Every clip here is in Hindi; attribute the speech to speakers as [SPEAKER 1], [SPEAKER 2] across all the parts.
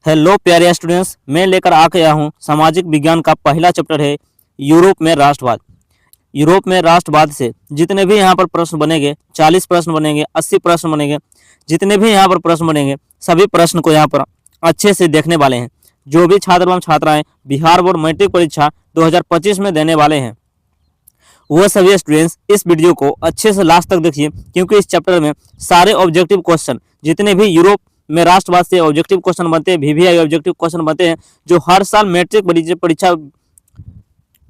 [SPEAKER 1] हेलो प्यारे स्टूडेंट्स, मैं लेकर आ गया हूँ सामाजिक विज्ञान का पहला चैप्टर है यूरोप में राष्ट्रवाद। यूरोप में राष्ट्रवाद से जितने भी यहाँ पर प्रश्न बनेंगे, 40 प्रश्न बनेंगे, 80 प्रश्न बनेंगे, जितने भी यहाँ पर प्रश्न बनेंगे सभी प्रश्न को यहाँ पर अच्छे से देखने वाले हैं। जो भी छात्र एवं छात्राएं बिहार बोर्ड मैट्रिक परीक्षा 2025 में देने वाले हैं वो सभी स्टूडेंट्स इस वीडियो को अच्छे से लास्ट तक देखिए, क्योंकि इस चैप्टर में सारे ऑब्जेक्टिव क्वेश्चन जितने भी यूरोप में राष्ट्रवाद से ऑब्जेक्टिव क्वेश्चन बनते हैं, वीवीआई ऑब्जेक्टिव क्वेश्चन बनते हैं, जो हर साल मैट्रिक परीक्षा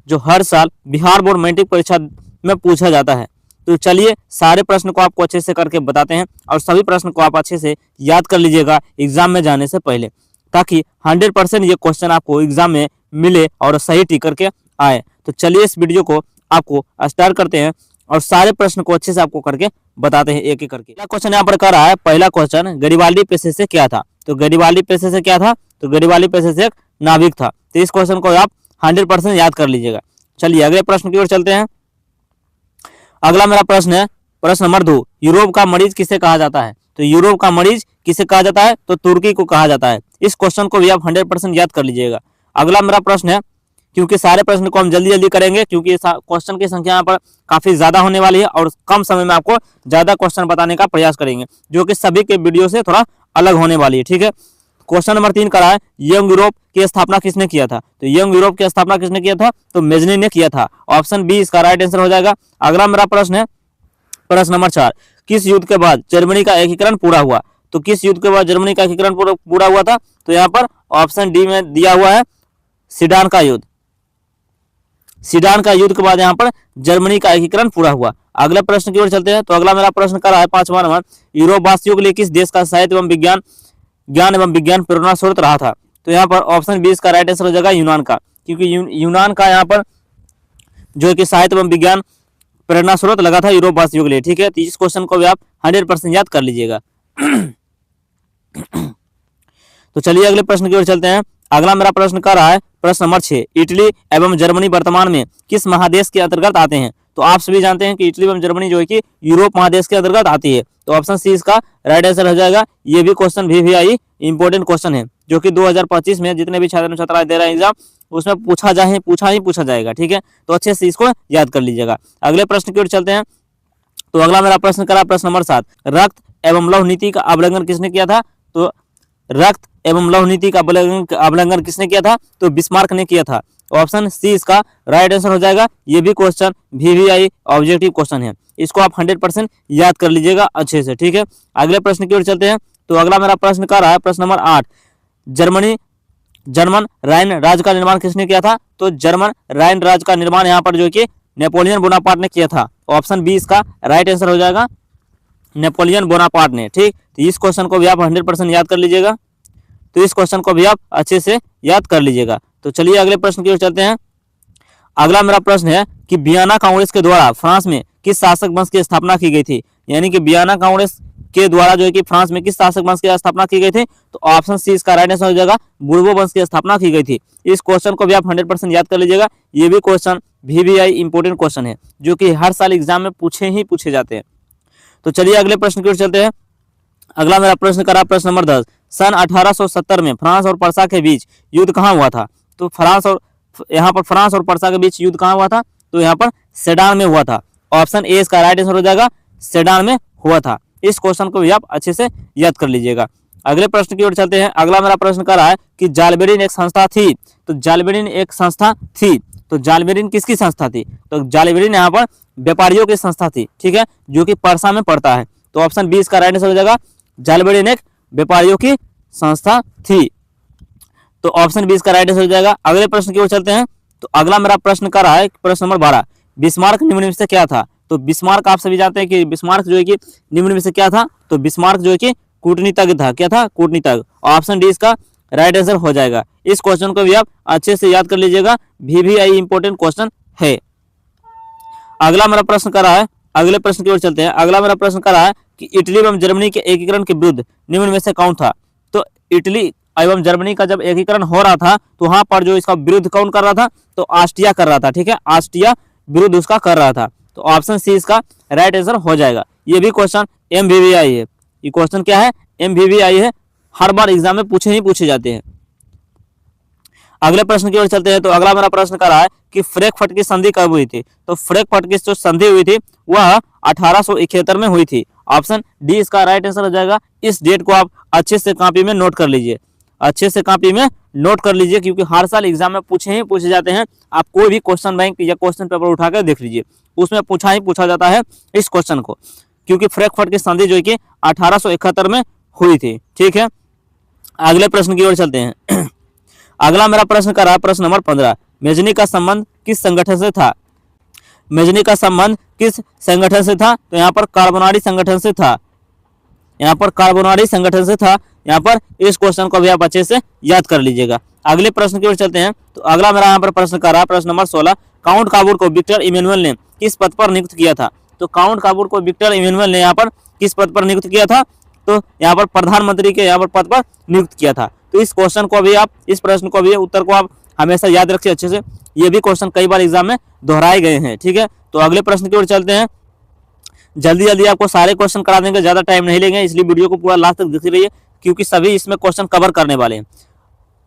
[SPEAKER 1] जो हर साल बिहार बोर्ड मैट्रिक परीक्षा में पूछा जाता है। तो चलिए सारे प्रश्न को आपको अच्छे से करके बताते हैं और सभी प्रश्न को आप अच्छे से याद कर लीजिएगा एग्जाम में जाने से पहले, ताकि 100% ये क्वेश्चन आपको एग्जाम में मिले और सही टिक करके आए। तो चलिए इस वीडियो को आपको स्टार्ट करते हैं और सारे प्रश्न को अच्छे से आपको करके बताते हैं एक एक करके। पहला क्वेश्चन यहाँ पर कर रहा है। पहला क्वेश्चन, गरिबाल्डी पेशे से क्या था? तो गरिबाल्डी पेशे से क्या था? तो गरिबाल्डी पेशे से एक नाविक था। तो इस क्वेश्चन को आप 100% याद कर लीजिएगा। चलिए अगले प्रश्न की ओर चलते हैं। अगला मेरा प्रश्न है प्रश्न नंबर 2, यूरोप का मरीज किसे कहा जाता है? तो यूरोप का मरीज किसे कहा जाता है? तो तुर्की को कहा जाता है। इस क्वेश्चन को भी आप 100% याद कर लीजिएगा। अगला मेरा प्रश्न है, क्योंकि सारे प्रश्न को हम जल्दी जल्दी करेंगे, क्योंकि क्वेश्चन की संख्या यहाँ पर काफी ज्यादा होने वाली है और कम समय में आपको ज्यादा क्वेश्चन बताने का प्रयास करेंगे, जो कि सभी के वीडियो से थोड़ा अलग होने वाली है। ठीक है, क्वेश्चन नंबर 3 करा है, यंग यूरोप की स्थापना किसने किया था? तो यंग यूरोप की स्थापना किसने किया था? तो मेजनी ने किया था। ऑप्शन बी इसका राइट आंसर हो जाएगा। अगला मेरा प्रश्न है प्रश्न नंबर 4, किस युद्ध के बाद जर्मनी का एकीकरण पूरा हुआ? तो किस युद्ध के बाद जर्मनी का एकीकरण पूरा हुआ था? तो यहाँ पर ऑप्शन डी में दिया हुआ है सीडान का युद्ध। सीडान का युद्ध के बाद यहाँ पर जर्मनी का एकीकरण पूरा हुआ। अगले प्रश्न की ओर चलते हैं। तो अगला मेरा प्रश्न कर रहा है 5वां नंबर, यूरोप वासियों के लिए किस देश का साहित्य एवं ज्ञान एवं विज्ञान प्रेरणा स्रोत रहा था? तो यहाँ पर ऑप्शन बी इसका राइट आंसर हो जाएगा यूनान का, क्योंकि यूनान का यहाँ पर जो कि साहित्य एवं विज्ञान प्रेरणा स्रोत लगा था यूरोप वासियों के लिए। ठीक है, तो इस क्वेश्चन को भी आप 100% याद कर लीजिएगा। तो चलिए अगले प्रश्न की ओर चलते हैं। अगला मेरा प्रश्न कर रहा है प्रश्न नंबर 6, इटली एवं जर्मनी वर्तमान में किस महादेश के अंतर्गत आते हैं? तो आप सभी जानते हैं कि इटली एवं जर्मनी जो है कि यूरोप महादेश के अंतर्गत आती है। तो ऑप्शन सी इसका राइट आंसर हो जाएगा। ये भी क्वेश्चन वीवीआई इंपॉर्टेंट क्वेश्चन है, जो कि 2025 में जितने भी छात्र छात्राएं दे रहे हैं एग्जाम, उसमें पूछा जाएगा। ठीक है, तो अच्छे से इसको याद कर लीजिएगा। अगले प्रश्न की ओर चलते हैं। तो अगला मेरा प्रश्न करा प्रश्न नंबर 7, रक्त एवं लौह नीति का अवलंबन किसने किया था? तो रक्त एवं लौह नीति का अवलंबन किसने किया था? तो बिस्मार्क ने किया था। ऑप्शन सी इसका राइट आंसर हो जाएगा। ये भी क्वेश्चन वीवीआई ऑब्जेक्टिव क्वेश्चन है, इसको आप 100% याद कर लीजिएगा अच्छे से। ठीक है, अगले प्रश्न की ओर चलते हैं। तो अगला मेरा प्रश्न कर रहा है प्रश्न नंबर 8, जर्मन राइन राज्य का निर्माण किसने किया था? तो जर्मन राइन राज्य का निर्माण यहाँ पर जो कि नेपोलियन बोनापार्ट ने किया था। ऑप्शन बी इसका राइट आंसर हो जाएगा, नेपोलियन बोनापार्ट ने। ठीक, तो इस क्वेश्चन को भी आप 100% याद कर लीजिएगा। तो इस क्वेश्चन को भी आप अच्छे से याद कर लीजिएगा। तो चलिए अगले प्रश्न की ओर चलते हैं। अगला मेरा प्रश्न है कि वियना कांग्रेस के द्वारा फ्रांस में किस शासक वंश की स्थापना की गई थी? यानी कि वियना कांग्रेस के द्वारा जो है कि फ्रांस में किस शासक वंश की स्थापना की गई थी? तो ऑप्शन सी इसका राइट आंसर हो जाएगा, बुर्बो वंश की स्थापना की गई थी। इस क्वेश्चन को भी आप 100% याद कर लीजिएगा। ये भी क्वेश्चन वीवीआई इंपोर्टेंट क्वेश्चन है, जो कि हर साल एग्जाम में पूछे जाते हैं। तो चलिए अगले प्रश्न की ओर चलते हैं। अगला मेरा प्रश्न करा प्रश्न नंबर 10, सन 1870 में फ्रांस और पर्सा के बीच युद्ध कहाँ हुआ था? तो फ्रांस और पर्सा के बीच युद्ध कहाँ हुआ था? तो यहाँ पर सेडान में हुआ था। ऑप्शन ए इसका राइट आंसर हो जाएगा, सेडान में हुआ था। इस क्वेश्चन को भी आप अच्छे से याद कर लीजिएगा। अगले प्रश्न की ओर चलते हैं। अगला मेरा प्रश्न कर रहा है कि जालबेरिन एक संस्था थी। तो जालबेरिन एक संस्था थी, तो जालबेरिन किसकी संस्था थी? तो जालबेरिन यहाँ पर व्यापारियों की संस्था थी। ठीक है, जो कि पर्सा में पड़ता है। तो ऑप्शन बी इसका राइट आंसर हो जाएगा, जालबेरिन एक व्यापारियों की संस्था थी। तो ऑप्शन बी इसका राइट आंसर हो जाएगा। अगले प्रश्न की ओर चलते हैं। तो अगला मेरा प्रश्न कर रहा है प्रश्न नंबर 12, बिस्मार्क निम्न में से क्या था? तो बिस्मार्क आप सभी जानते हैं कि बिस्मार्क जो है कि निम्न में से क्या था? तो बिस्मार्क जो है कि कूटनीतिज्ञ था। क्या था? कूटनीतिज्ञ। ऑप्शन डी इसका राइट आंसर हो जाएगा। इस क्वेश्चन को भी आप अच्छे से याद कर लीजिएगा, वीवीआई इंपोर्टेंट क्वेश्चन है। अगला मेरा प्रश्न कर रहा है, अगले प्रश्न की ओर चलते हैं। अगला मेरा प्रश्न कर रहा है कि इटली एवं जर्मनी के एकीकरण के विरुद्ध निम्न में से कौन था? तो इटली एवं जर्मनी का जब एकीकरण हो रहा था तो वहां पर जो इसका विरुद्ध कौन कर रहा था? तो ऑस्ट्रिया कर रहा था। ठीक है, ऑस्ट्रिया विरुद्ध उसका कर रहा था। तो ऑप्शन सी इसका राइट आंसर हो जाएगा। ये भी क्वेश्चन एमवीवीआई है। ये क्वेश्चन क्या है? एमवीवीआई है। हर बार एग्जाम में पूछे ही पूछे जाते हैं। अगले प्रश्न की ओर चलते हैं। तो अगला मेरा प्रश्न कर रहा है कि फ्रैंकफर्ट की संधि कब हुई थी? तो फ्रैंकफर्ट की जो संधि हुई थी वह 1871 में हुई थी। ऑप्शन डी इसका राइट आंसर हो जाएगा। इस डेट को आप अच्छे से कॉपी में नोट कर लीजिए, अच्छे से कॉपी में नोट कर लीजिए, क्योंकि हर साल एग्जाम में पूछे ही पूछे जाते हैं। आप कोई भी क्वेश्चन बैंक या क्वेश्चन पेपर उठाकर देख लीजिए, उसमें पूछा ही पूछा जाता है इस क्वेश्चन को, क्योंकि फ्रैंकफर्ट की संधि जो है कि 1871 में हुई थी। ठीक है, अगले प्रश्न की ओर चलते हैं। अगला मेरा प्रश्न कर रहा है प्रश्न नंबर 15। मेजनी का संबंध किस संगठन से था? मेजनी का संबंध किस संगठन से था? तो यहाँ पर कार्बोनारी संगठन से था, यहाँ पर कार्बोनारी संगठन से था। यहाँ पर इस क्वेश्चन को भी आप अच्छे से याद कर लीजिएगा। अगले प्रश्न की ओर चलते हैं। तो अगला मेरा यहाँ पर प्रश्न कर रहा है प्रश्न नंबर 16। काउंट काबूर को विक्टर इमैनुअल ने किस पद पर नियुक्त किया था? तो काउंट काबूर को विक्टर इमैनुअल ने यहाँ पर किस पद पर नियुक्त किया था? तो यहाँ पर प्रधानमंत्री के यहाँ पर पद पर नियुक्त किया था। तो इस क्वेश्चन को भी आप, इस प्रश्न को भी, उत्तर को आप हमेशा याद रखिए अच्छे से। ये भी क्वेश्चन कई बार एग्जाम में दोहराए गए हैं। ठीक है, तो अगले प्रश्न की ओर चलते हैं। जल्दी जल्दी आपको सारे क्वेश्चन करा देंगे, ज्यादा टाइम नहीं लेंगे, इसलिए वीडियो को पूरा लास्ट तक देखते रहिए, क्योंकि सभी इसमें क्वेश्चन कवर करने वाले हैं।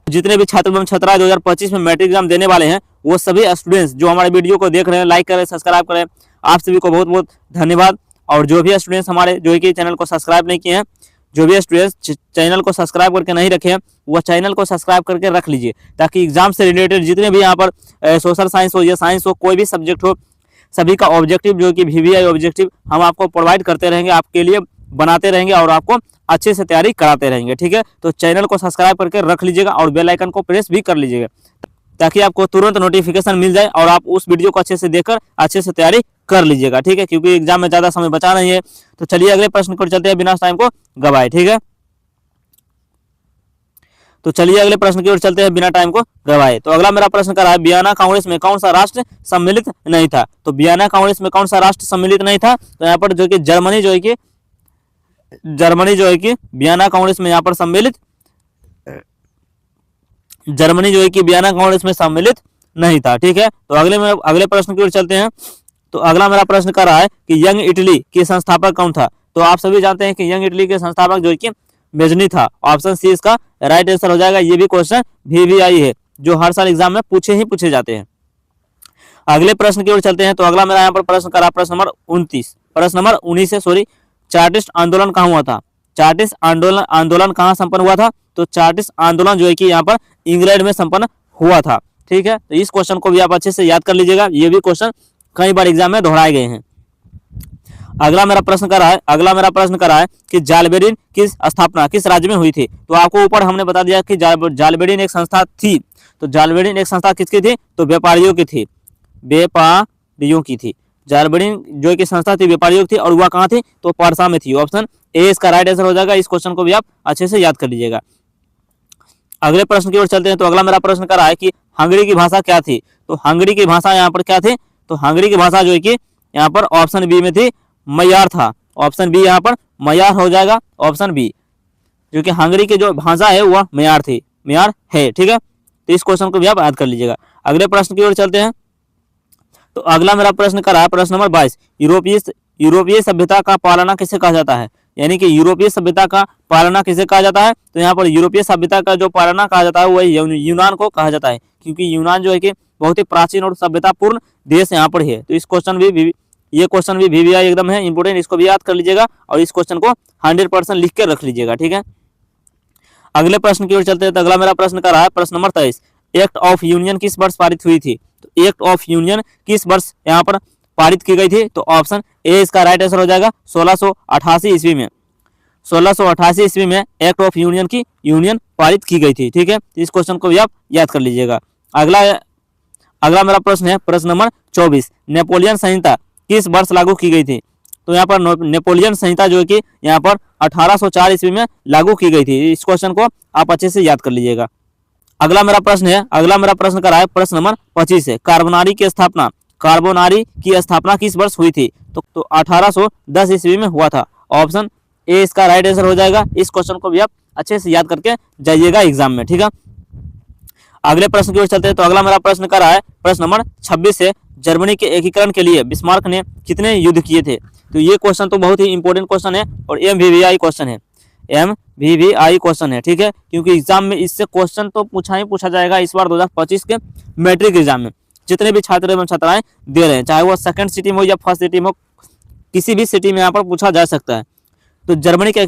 [SPEAKER 1] जितने भी छात्र एवं छात्राएं 2025 में मैट्रिक एग्जाम देने वाले हैं, वो सभी स्टूडेंट्स जो हमारे वीडियो को देख रहे हैं, लाइक करें, सब्सक्राइब करें, आप सभी को बहुत बहुत धन्यवाद। और जो भी स्टूडेंट्स हमारे जो कि चैनल को सब्सक्राइब नहीं किए हैं, जो भी स्टूडेंट्स चैनल को सब्सक्राइब करके नहीं रखे हैं, वो चैनल को सब्सक्राइब करके रख लीजिए, ताकि एग्जाम से रिलेटेड जितने भी यहाँ पर सोशल साइंस हो या साइंस हो, कोई भी सब्जेक्ट हो, सभी का ऑब्जेक्टिव जो कि VVI ऑब्जेक्टिव हम आपको प्रोवाइड करते रहेंगे, आपके लिए बनाते रहेंगे और आपको अच्छे से तैयारी कराते रहेंगे। ठीक है, तो चैनल को सब्सक्राइब करके रख लीजिएगा और बेल आइकन को प्रेस भी कर लीजिएगा, ताकि आपको तुरंत नोटिफिकेशन मिल जाए और आप उस वीडियो को अच्छे से देखकर अच्छे से तैयारी कर लीजिएगा। ठीक है, क्योंकि एग्जाम में ज्यादा समय बचा नहीं है। तो चलिए अगले प्रश्न पर चलते हैं बिना टाइम को गवाए। ठीक है, तो चलिए अगले प्रश्न की ओर चलते हैं बिना टाइम को गवाए। तो अगला मेरा प्रश्न कर रहा है, वियना कांग्रेस में कौन सा राष्ट्र सम्मिलित नहीं था? तो वियना कांग्रेस में कौन सा राष्ट्र सम्मिलित नहीं था? तो यहाँ पर जो कि जर्मनी जो है कि वियना कांग्रेस में यहाँ पर सम्मिलित, जर्मनी जो है कि वियना कांग्रेस में सम्मिलित नहीं था। ठीक है, तो अगले प्रश्न की ओर चलते हैं। तो अगला मेरा प्रश्न कर रहा है कि यंग इटली के संस्थापक कौन था? तो आप सभी जानते हैं कि यंग इटली के संस्थापक जो है कि मेजनी था। ऑप्शन सी इसका राइट आंसर हो जाएगा। ये भी क्वेश्चन VVI है, जो हर साल एग्जाम में पूछे ही पूछे जाते हैं। अगले प्रश्न की ओर चलते हैं। तो अगला मेरा यहाँ पर प्रश्न करा प्रश्न नंबर 19 है, सॉरी। चार्टिस्ट आंदोलन कहाँ हुआ था? चार्टिस्ट आंदोलन कहाँ संपन्न हुआ था? तो चार्टिस्ट आंदोलन जो है कि यहाँ पर इंग्लैंड में संपन्न हुआ था। ठीक है, तो इस क्वेश्चन को भी आप अच्छे से याद कर लीजिएगा, ये भी क्वेश्चन कई बार एग्जाम में दोहराए गए हैं। अगला मेरा प्रश्न कर रहा है कि जालबेरिन की स्थापना किस राज्य में हुई थी? तो आपको ऊपर हमने बता दिया कि जालबेरिन एक संस्था थी। तो जालबेरिन एक संस्था किसकी थी? तो व्यापारियों की थी, व्यापारियों की थी। जालबेरिन जो कि संस्था थी व्यापारियों की थी, और वह कहाँ थी? तो परसा में थी। ऑप्शन ए इसका राइट आंसर हो जाएगा। इस क्वेश्चन को भी आप अच्छे से याद कर लीजिएगा। अगले प्रश्न की ओर चलते हैं। तो अगला मेरा प्रश्न कर रहा है कि हंगरी की भाषा क्या थी? तो हंगरी की भाषा यहाँ पर क्या थी? तो हंगरी की भाषा जो है कि यहाँ पर ऑप्शन बी में थी, मयार था। ऑप्शन बी यहाँ पर मयार हो जाएगा। ऑप्शन बी, जो कि हंगरी की जो भाषा है वह मयार थी, मयार है। ठीक है, तो इस क्वेश्चन को भी आप याद कर लीजिएगा। अगले प्रश्न की ओर चलते हैं। तो अगला मेरा प्रश्न कर रहा है प्रश्न नंबर 22। यूरोपीय सभ्यता का पालना किसे कहा जाता है? यानी कि यूरोपीय सभ्यता का पालना किसे कहा जाता है? तो यहाँ पर यूरोपीय सभ्यता का जो पालना कहा जाता है वह यूनान को कहा जाता है, क्योंकि यूनान जो है कि बहुत ही प्राचीन और सभ्यतापूर्ण देश यहाँ पर है। तो इस क्वेश्चन भी ये क्वेश्चन भी VVI एकदम है इंपोर्टेंट, इसको भी याद कर लीजिएगा और इस क्वेश्चन को 100% लिख के रख लीजिएगा। ठीक है, अगले प्रश्न की ओर चलते हैं। तो अगला मेरा प्रश्न कर रहा है प्रश्न नंबर 23। एक्ट ऑफ यूनियन किस वर्ष पारित हुई थी? तो एक्ट ऑफ यूनियन किस वर्ष यहाँ पर पारित की गई थी? तो ऑप्शन ए इसका राइट आंसर हो जाएगा। 1688 ईस्वी में, 1688 ईस्वी में एक्ट ऑफ यूनियन की यूनियन पारित की गई थी। ठीक है, इस क्वेश्चन को भी आप याद कर लीजिएगा। अगला मेरा प्रश्न है प्रश्न नंबर 24। नेपोलियन संहिता किस वर्ष लागू की गई थी? तो यहाँ पर नेपोलियन संहिता जो है कि यहाँ पर 1804 ईस्वी में लागू की गई थी। इस क्वेश्चन को आप अच्छे से याद कर लीजिएगा। अगला मेरा प्रश्न कर रहा है प्रश्न नंबर 25 है। कार्बोनारी की स्थापना किस वर्ष हुई थी? तो 1810 ईस्वी में हुआ था। ऑप्शन ए इसका राइट आंसर हो जाएगा। इस क्वेश्चन को भी आप अच्छे से याद करके जाइएगा एग्जाम में। ठीक है, अगले प्रश्न की ओर चलते हैं। तो अगला मेरा प्रश्न कर रहा है प्रश्न नंबर 26 है। जर्मनी के एकीकरण के लिए बिस्मार्क ने कितने युद्ध किए थे? तो ये क्वेश्चन तो बहुत ही इंपॉर्टेंट क्वेश्चन है और MVVI क्वेश्चन है। MVVI क्वेश्चन है, ठीक है, क्योंकि एग्जाम में इससे क्वेश्चन तो पूछा ही पूछा जाएगा इस बार 2025 के मैट्रिक एग्जाम में। जितने भी छात्र एवं छात्राएं दे रहे हैं, चाहे वो सेकंड सिटी में हो या फर्स्ट सिटी में हो, किसी भी सिटी में यहाँ पर पूछा जा सकता है। तो जर्मनी के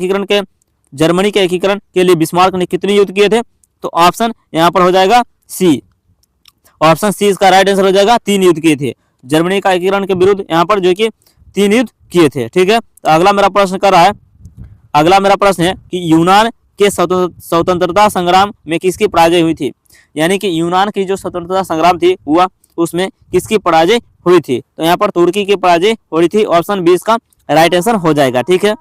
[SPEAKER 1] एकीकरण के लिए बिस्मार्क ने कितने युद्ध किए थे? तो ऑप्शन यहाँ पर हो जाएगा सी, ऑप्शन सी इसका राइट आंसर हो जाएगा, 3 युद्ध किए थे जर्मनी का एकीकरण के विरुद्ध, यहाँ पर जो कि 3 युद्ध किए थे, ठीक है। तो अगला मेरा प्रश्न कर रहा है, अगला मेरा प्रश्न है कि यूनान के स्वतंत्रता संग्राम में किसकी पराजय हुई थी? यानी कि यूनान की जो स्वतंत्रता संग्राम थी हुआ, उसमें किसकी पराजय हुई थी? तो यहाँ पर तुर्की की पराजय हुई थी, ऑप्शन 20 का राइट आंसर हो जाएगा, ठीक है।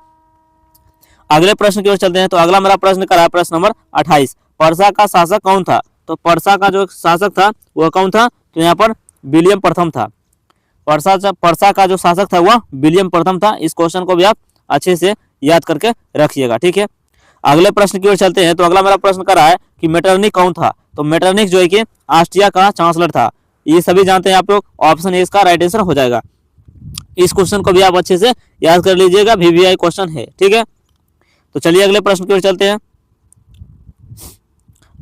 [SPEAKER 1] अगले प्रश्न की ओर चलते हैं। तो अगला मेरा प्रश्न करा प्रश्न नंबर 28, पर्सा का शासक कौन था? तो पर्सा का जो शासक था वह कौन था? तो यहाँ पर विलियम प्रथम था। पर्सा का जो शासक था वह विलियम प्रथम था। इस क्वेश्चन को भी आप अच्छे से याद करके रखिएगा, ठीक है। अगले प्रश्न की ओर चलते हैं। तो अगला मेरा प्रश्न कर रहा है कि मेटरनिक कौन था? तो मेटरनिक जो है कि ऑस्ट्रिया का चांसलर था। ये सभी जानते हैं आप लोग, ऑप्शन ए इसका राइट आंसर हो जाएगा। इस क्वेश्चन को भी आप अच्छे से याद कर लीजिएगा, VVI क्वेश्चन है, ठीक है। तो चलिए अगले प्रश्न की ओर चलते हैं।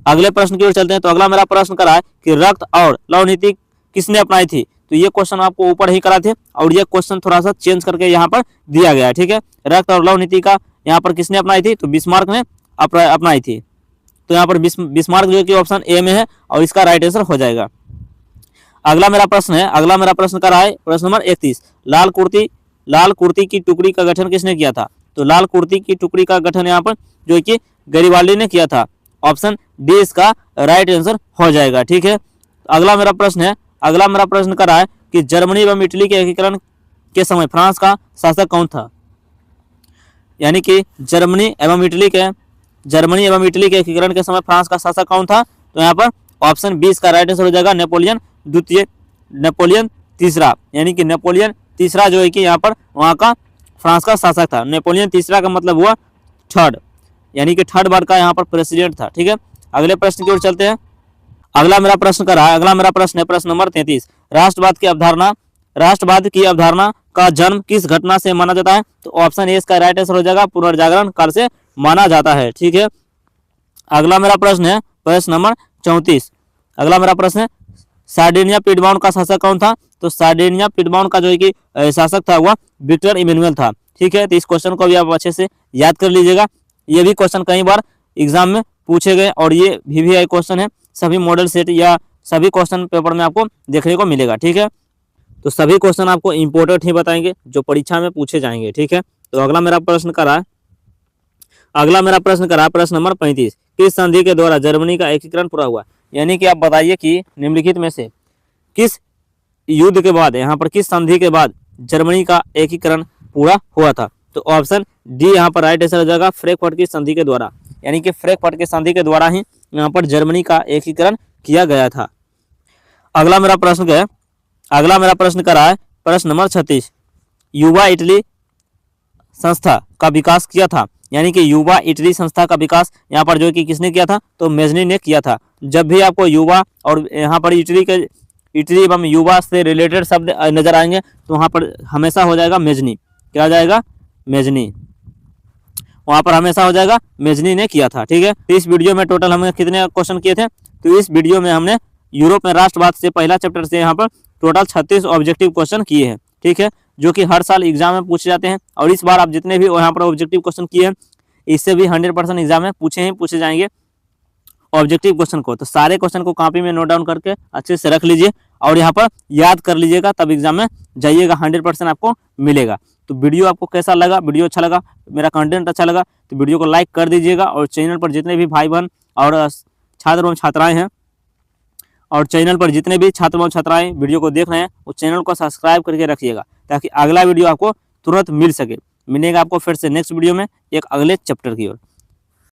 [SPEAKER 1] अगले प्रश्न की ओर चलते हैं। तो अगला मेरा प्रश्न करा है कि रक्त और लव नीति किसने अपनाई थी? तो ये क्वेश्चन आपको ऊपर ही करा थे और ये क्वेश्चन थोड़ा सा चेंज करके यहाँ पर दिया गया है, ठीक है। रक्त और लव नीति का यहाँ पर किसने अपनाई थी? तो बिस्मार्क ने अपनाई थी। तो यहाँ पर बिस्मार्क जो कि ऑप्शन ए में है और इसका राइट आंसर हो जाएगा। अगला मेरा प्रश्न है, अगला मेरा प्रश्न करा है प्रश्न नंबर 31, लाल कुर्ती की टुकड़ी का गठन किसने किया था? तो लाल कुर्ती की टुकड़ी का गठन यहाँ पर जो कि गरिबाल्डी ने किया था। ऑप्शन डी इसका राइट आंसर हो जाएगा, ठीक है। अगला मेरा प्रश्न है, अगला मेरा प्रश्न करा है कि जर्मनी एवं इटली के एकीकरण के समय फ्रांस का शासक कौन था? यानी कि जर्मनी एवं इटली के एकीकरण के समय फ्रांस का शासक कौन था? तो यहाँ पर ऑप्शन 20 का राइट आंसर हो जाएगा नेपोलियन तीसरा। यानी कि नेपोलियन तीसरा जो है कि यहाँ पर वहाँ का फ्रांस का शासक था। नेपोलियन तीसरा का मतलब हुआ थर्ड, यानी कि थर्ड बार का यहाँ पर प्रेसिडेंट था, ठीक है। अगले प्रश्न की ओर चलते हैं। अगला मेरा प्रश्न कर रहा है, अगला मेरा प्रश्न है प्रश्न नंबर 33, राष्ट्रवाद की अवधारणा का जन्म किस घटना से माना जाता है? तो ऑप्शन ए इसका राइट आंसर हो जाएगा, पुनर्जागरण काल से माना जाता है, ठीक है। अगला मेरा प्रश्न है प्रश्न नंबर 34। अगला मेरा प्रश्न है सार्डिनिया पिडमाउंट का शासक कौन था? तो सार्डिनिया पिडमाउंट का जो है कि शासक था वह विक्टर इमैनुअल था, ठीक है। तो इस क्वेश्चन को भी आप अच्छे से याद कर लीजिएगा। ये भी क्वेश्चन कई बार एग्जाम में पूछे गए और ये VVI क्वेश्चन है, सभी मॉडल सेट या सभी क्वेश्चन पेपर में आपको देखने को मिलेगा, ठीक है। तो सभी क्वेश्चन आपको इम्पोर्टेंट ही बताएंगे जो परीक्षा में पूछे जाएंगे, ठीक है। तो अगला मेरा प्रश्न करा है, प्रश्न नंबर 35, किस संधि के द्वारा जर्मनी का एकीकरण पूरा हुआ? यानी कि आप बताइए कि निम्नलिखित में से किस युद्ध के बाद, यहाँ पर किस संधि के बाद जर्मनी का एकीकरण पूरा हुआ था? तो ऑप्शन डी यहाँ पर राइट आंसर हो जाएगा, फ्रैंकफर्ट की संधि के द्वारा। यानी कि फ्रैंकफर्ट की संधि के द्वारा ही यहाँ पर जर्मनी का एकीकरण किया गया था। अगला मेरा प्रश्न करा है प्रश्न नंबर 36, युवा इटली संस्था का विकास किया था। यानी कि युवा इटली संस्था का विकास यहाँ पर जो कि किसने किया था? तो मेजनी ने किया था। जब भी आपको युवा और यहाँ पर इटली एवं युवा से रिलेटेड शब्द नजर आएंगे तो वहाँ पर हमेशा हो जाएगा मेजनी। क्या हो जाएगा? मेजनी। वहाँ पर हमेशा हो जाएगा मेजनी ने किया था, ठीक है। तो इस वीडियो में टोटल हमने कितने क्वेश्चन किए थे? तो इस वीडियो में हमने यूरोप में राष्ट्रवाद से पहला चैप्टर से यहाँ पर टोटल 36 ऑब्जेक्टिव क्वेश्चन किए हैं, ठीक है, जो कि हर साल एग्जाम में पूछे जाते हैं। और इस बार आप जितने भी यहाँ पर ऑब्जेक्टिव क्वेश्चन किए हैं इससे भी 100% एग्जाम में पूछे जाएंगे ऑब्जेक्टिव क्वेश्चन को। तो सारे क्वेश्चन को कॉपी में नोट डाउन करके अच्छे से रख लीजिए और यहाँ पर याद कर लीजिएगा, तब एग्जाम में जाइएगा, 100% आपको मिलेगा। तो वीडियो आपको कैसा लगा? वीडियो अच्छा लगा, मेरा कंटेंट अच्छा लगा तो वीडियो को लाइक कर दीजिएगा। और चैनल पर जितने भी भाई बहन और छात्र एवं छात्राएँ हैं और चैनल पर जितने भी छात्र एवं छात्राएँ वीडियो को देख रहे हैं उस चैनल को सब्सक्राइब करके रखिएगा ताकि अगला वीडियो आपको तुरंत मिल सके। मिलेगा आपको फिर से नेक्स्ट वीडियो में एक अगले चैप्टर की ओर।